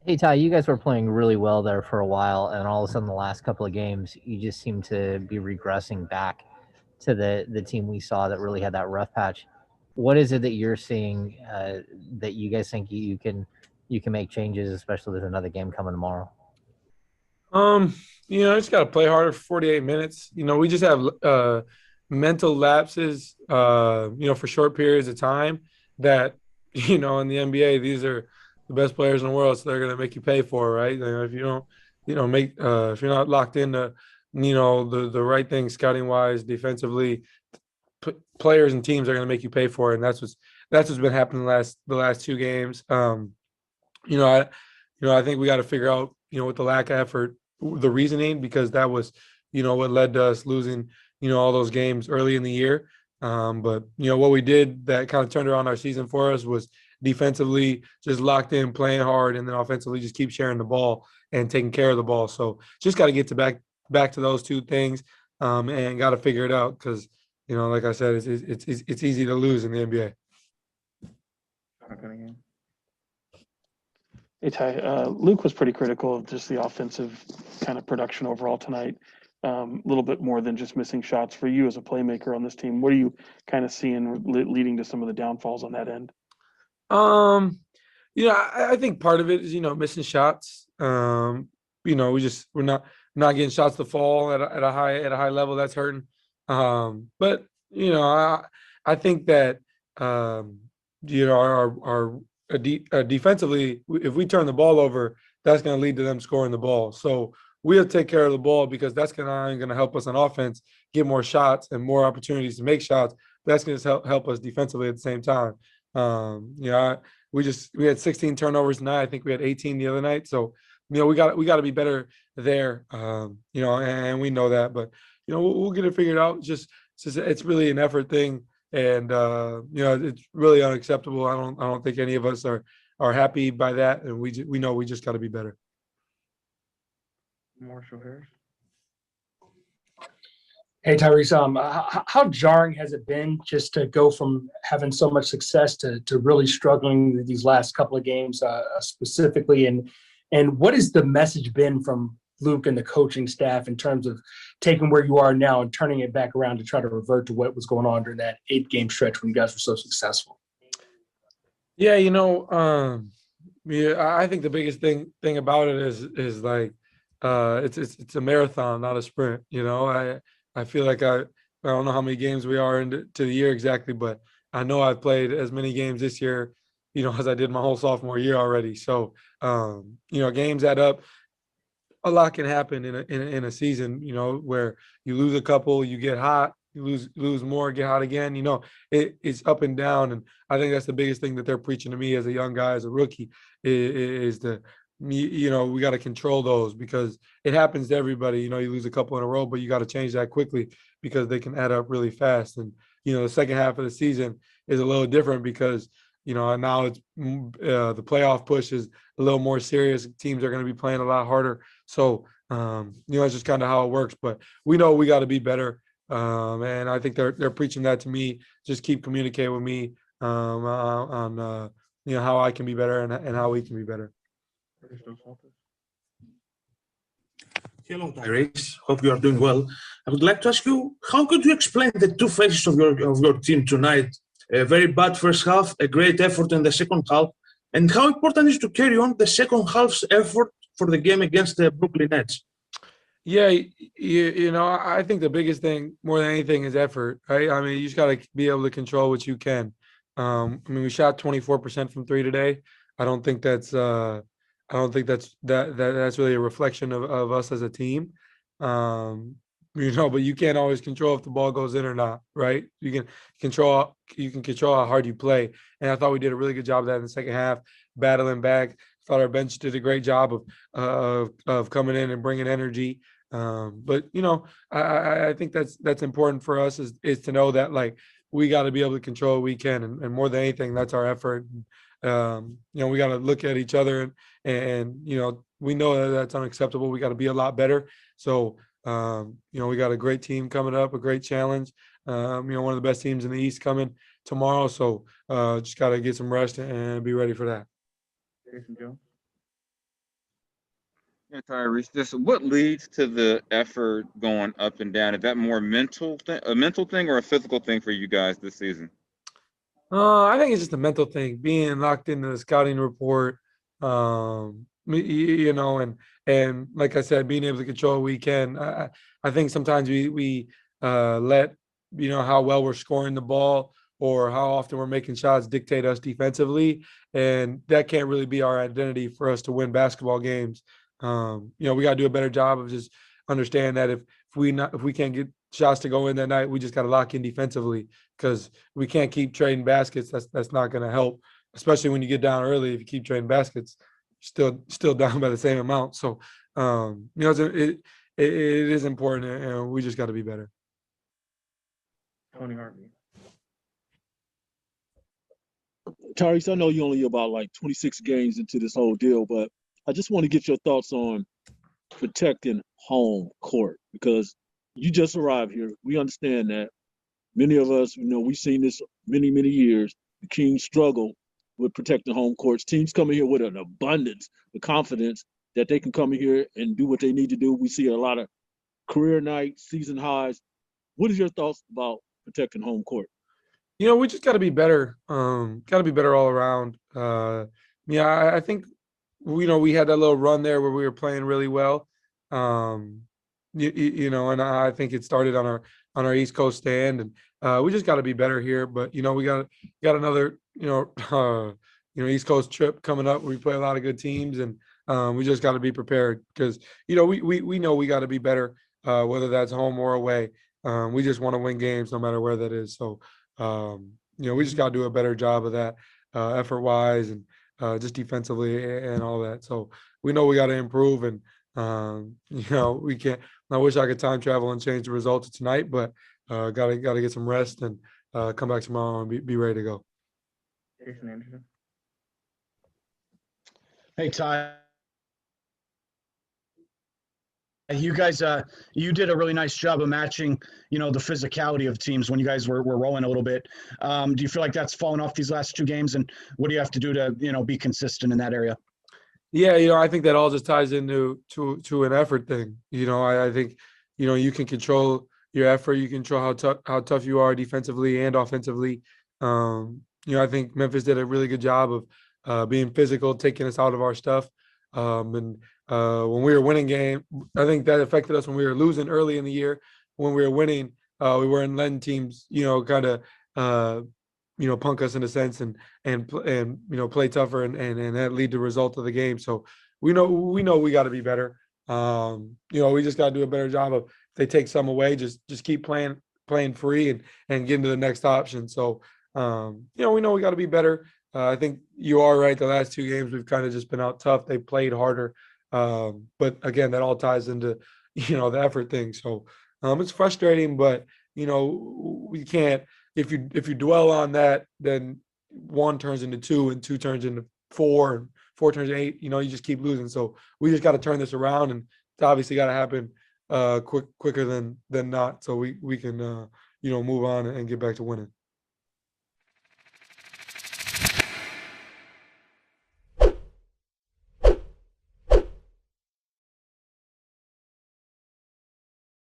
Hey Ty, you guys were playing really well there for a while, and all of a sudden, the last couple of games, you just seem to be regressing back to the team we saw that really had that rough patch. What is it that you're seeing that you guys think you can make changes, especially with another game coming tomorrow? Um, just got to play harder for 48 minutes. We just have mental lapses, for short periods of time that, in the NBA, these are the best players in the world, so they're going to make you pay for it, right? If you don't, if you're not locked into, the right thing scouting wise, defensively, players and teams are going to make you pay for it, and that's what's been happening the last two games. You know, I I think we got to figure out, with the lack of effort, the reasoning, because that was, what led to us losing, all those games early in the year. But what we did that kind of turned around our season for us was defensively just locked in, playing hard, and then offensively just keep sharing the ball and taking care of the ball. So just got to get to back to those two things, and got to figure it out because like I said, it's easy to lose in the NBA. Hey, Ty, Luke was pretty critical of just the offensive kind of production overall tonight. A little bit more than just missing shots for you as a playmaker on this team. What are you kind of seeing leading to some of the downfalls on that end? Um, I think part of it is missing shots. We're not getting shots to fall at a high level. That's hurting. But I think that defensively, if we turn the ball over, that's going to lead to them scoring the ball. So we have to take care of the ball because that's going to help us on offense get more shots and more opportunities to make shots. But that's going to help us defensively at the same time. We had 16 turnovers tonight. I think we had 18 the other night. So we got to be better there. And we know that, but we'll get it figured out. It's really an effort thing, and it's really unacceptable. I don't think any of us are happy by that, and we know we just got to be better. Marshall Harris. Hey Tyrese, how jarring has it been just to go from having so much success to really struggling these last couple of games specifically, and what has the message been from Luke and the coaching staff in terms of taking where you are now and turning it back around to try to revert to what was going on during that 8 game stretch when you guys were so successful? Yeah, I think the biggest thing about it is like it's a marathon, not a sprint. I feel like I don't know how many games we are into the year exactly, but I know I've played as many games this year, as I did my whole sophomore year already. So games add up. A lot can happen in a season, where you lose a couple, you get hot, you lose more, get hot again. It's up and down, and I think that's the biggest thing that they're preaching to me as a young guy, as a rookie, is the we got to control those because it happens to everybody. You lose a couple in a row, but you got to change that quickly because they can add up really fast. And the second half of the season is a little different because now it's the playoff push is a little more serious. Teams are going to be playing a lot harder. So, it's just kind of how it works. But we know we got to be better. And I think they're preaching that to me. Just keep communicating with me on how I can be better and how we can be better. Hello, Tyrese. Hope you are doing well. I would like to ask you, how could you explain the two phases of your team tonight? A very bad first half, a great effort in the second half, and how important is to carry on the second half's effort for the game against the Brooklyn Nets? Yeah, I think the biggest thing more than anything is effort, right? I mean, you just got to be able to control what you can. We shot 24% from three today. I don't think that's I don't think that's really a reflection of us as a team. Um, but you can't always control if the ball goes in or not, right? You can control how hard you play. And I thought we did a really good job of that in the second half, battling back. Thought our bench did a great job of coming in and bringing energy. But I think that's important for us is to know that like we got to be able to control what we can, and more than anything, that's our effort. We got to look at each other and we know that that's unacceptable. We got to be a lot better. So we got a great team coming up, a great challenge. One of the best teams in the East coming tomorrow. So just got to get some rest and be ready for that. Jason Jones. Hey, Tyrese, just what leads to the effort going up and down? Is that more a mental thing or a physical thing for you guys this season? I think it's just a mental thing, being locked into the scouting report, and like I said, being able to control what we can. I think sometimes we let how well we're scoring the ball or how often we're making shots dictate us defensively, and that can't really be our identity for us to win basketball games. We got to do a better job of just understand that if we can't get shots to go in that night, we just got to lock in defensively because we can't keep trading baskets. That's not going to help, especially when you get down early. If you keep trading baskets, you're still down by the same amount. So, it is important, and we just got to be better. Tony Harvey. Tyrese, I know you only about like 26 games into this whole deal, but I just want to get your thoughts on protecting home court because you just arrived here. We understand that. Many of us, we've seen this many, many years. The Kings struggle with protecting home courts. Teams coming here with an abundance of confidence that they can come in here and do what they need to do. We see a lot of career nights, season highs. What is your thoughts about protecting home court? We just got to be better. Got to be better all around. I think we had that little run there where we were playing really well. And I think it started on our East Coast stand, and we just got to be better here. But we got another East Coast trip coming up. We play a lot of good teams, and we just got to be prepared because we know we got to be better, whether that's home or away. We just want to win games no matter where that is. So we just got to do a better job of that, effort wise and just defensively and all that. So we know we got to improve, and we can't. I wish I could time travel and change the results of tonight, but gotta get some rest and come back tomorrow and be ready to go. Jason Anderson. Hey, Ty. You guys, you did a really nice job of matching, the physicality of teams when you guys were rolling a little bit. Do you feel like that's fallen off these last two games? And what do you have to do to, be consistent in that area? Yeah, I think that all just ties into an effort thing. I think, you can control your effort. You can control how tough you are defensively and offensively. I think Memphis did a really good job of being physical, taking us out of our stuff. And when we were winning game, I think that affected us when we were losing early in the year. When we were winning, we weren't letting teams, kind of, punk us in a sense and play tougher and that lead to the result of the game. So we know we got to be better. We just got to do a better job of if they take some away, just keep playing free and get into the next option. So we know we got to be better. I think you are right. The last two games we've kind of just been out tough. They played harder, but again, that all ties into the effort thing. So it's frustrating, but we can't. If you dwell on that, then one turns into two, and two turns into four, and four turns into eight. You just keep losing. So we just got to turn this around, and it's obviously got to happen quicker than not, so we can move on and get back to winning.